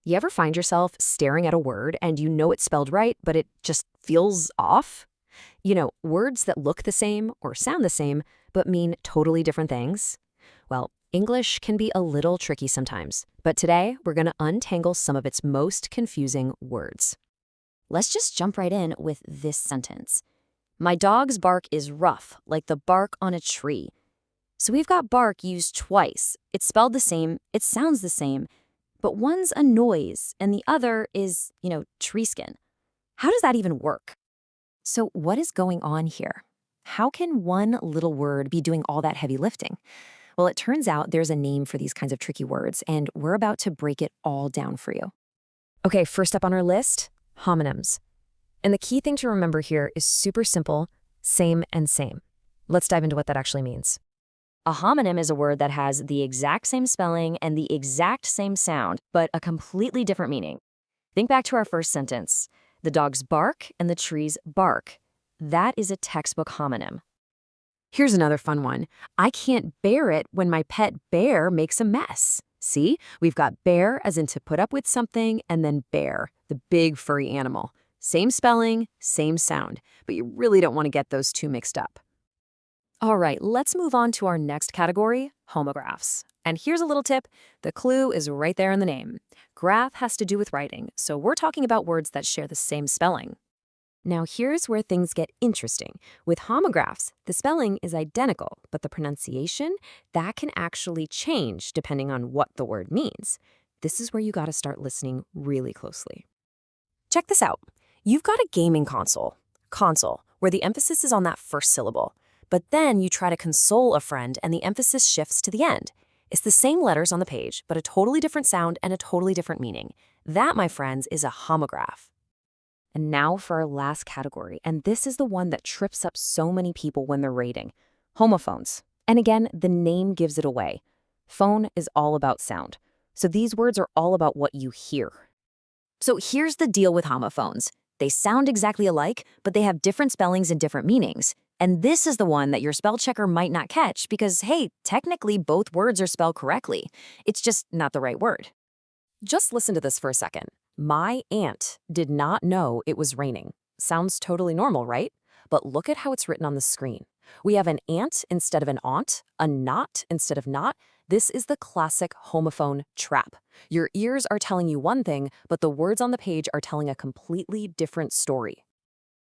You ever find yourself staring at a word and you know it's spelled right, but it just feels off? Words that look the same or sound the same, but mean totally different things? Well, English can be a little tricky sometimes, but today we're going to untangle some of its most confusing words. Let's just jump right in with this sentence. My dog's bark is rough, like the bark on a tree. So we've got bark used twice. It's spelled the same, it sounds the same, but one's a noise and the other is, tree skin. How does that even work? So what is going on here? How can one little word be doing all that heavy lifting? Well, it turns out there's a name for these kinds of tricky words, and we're about to break it all down for you. Okay, first up on our list, homonyms. And the key thing to remember here is super simple, same and same. Let's dive into what that actually means. A homonym is a word that has the exact same spelling and the exact same sound, but a completely different meaning. Think back to our first sentence. The dogs bark and the trees bark. That is a textbook homonym. Here's another fun one. I can't bear it when my pet bear makes a mess. See, we've got bear as in to put up with something, and then bear, the big furry animal. Same spelling, same sound, but you really don't want to get those two mixed up. All right, let's move on to our next category, homographs. And here's a little tip. The clue is right there in the name. Graph has to do with writing, so we're talking about words that share the same spelling. Now here's where things get interesting. With homographs, the spelling is identical, but the pronunciation, that can actually change depending on what the word means. This is where you gotta start listening really closely. Check this out. You've got a gaming console, where the emphasis is on that first syllable. But then you try to console a friend and the emphasis shifts to the end. It's the same letters on the page, but a totally different sound and a totally different meaning. That, my friends, is a homograph. And now for our last category, and this is the one that trips up so many people when they're rating. Homophones. And again, the name gives it away. Phone is all about sound. So these words are all about what you hear. So here's the deal with homophones. They sound exactly alike, but they have different spellings and different meanings. And this is the one that your spell checker might not catch because, hey, technically both words are spelled correctly. It's just not the right word. Just listen to this for a second. My aunt did not know it was raining. Sounds totally normal, right? But look at how it's written on the screen. We have an ant instead of an aunt, a not instead of not. This is the classic homophone trap. Your ears are telling you one thing, but the words on the page are telling a completely different story.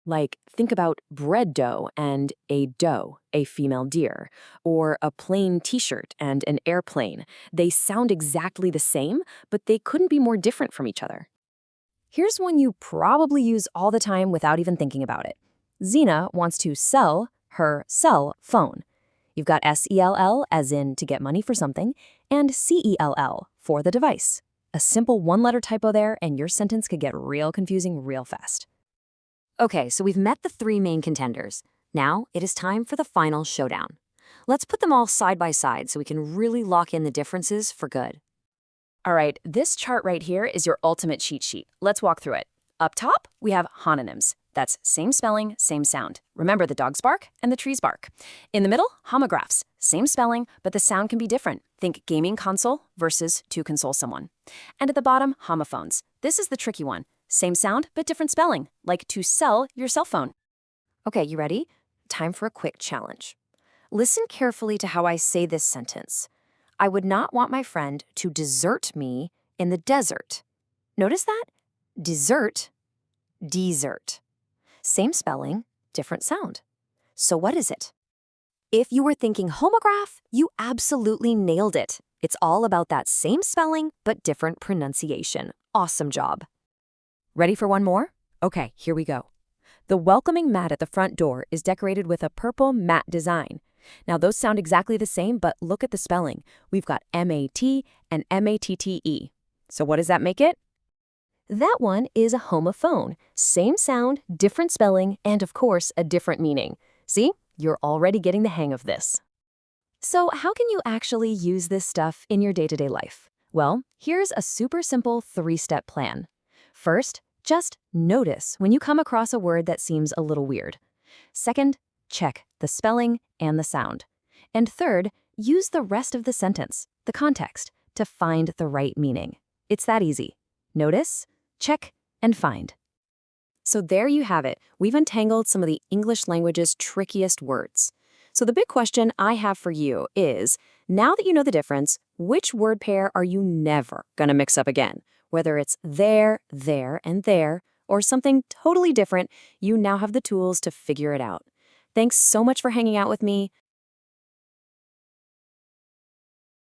Like, think about bread dough and a doe, a female deer, or a plain t-shirt and an airplane. They sound exactly the same, but they couldn't be more different from each other. Here's one you probably use all the time without even thinking about it. Zena wants to sell her cell phone. You've got S-E-L-L as in to get money for something, and C-E-L-L for the device. A simple one-letter typo there, and your sentence could get real confusing real fast. Okay, so we've met the three main contenders. Now it is time for the final showdown. Let's put them all side by side so we can really lock in the differences for good. All right, this chart right here is your ultimate cheat sheet. Let's walk through it. Up top, we have homonyms. That's same spelling, same sound. Remember the dogs bark and the trees bark. In the middle, homographs. Same spelling, but the sound can be different. Think gaming console versus to console someone. And at the bottom, homophones. This is the tricky one. Same sound, but different spelling, like to sell your cell phone. Okay, you ready? Time for a quick challenge. Listen carefully to how I say this sentence. I would not want my friend to desert me in the desert. Notice that? Desert, desert. Same spelling, different sound. So what is it? If you were thinking homograph, you absolutely nailed it. It's all about that same spelling, but different pronunciation. Awesome job. Ready for one more? Okay, here we go. The welcoming mat at the front door is decorated with a purple matte design. Now those sound exactly the same, but look at the spelling. We've got M-A-T and M-A-T-T-E. So what does that make it? That one is a homophone. Same sound, different spelling, and of course, a different meaning. See? You're already getting the hang of this. So how can you actually use this stuff in your day-to-day life? Well, here's a super simple 3-step plan. First, just notice when you come across a word that seems a little weird. Second, check the spelling and the sound. And third, use the rest of the sentence, the context, to find the right meaning. It's that easy. Notice, check, and find. So there you have it. We've untangled some of the English language's trickiest words. So the big question I have for you is, now that you know the difference, which word pair are you never going to mix up again? Whether it's there, and there, or something totally different, you now have the tools to figure it out. Thanks so much for hanging out with me.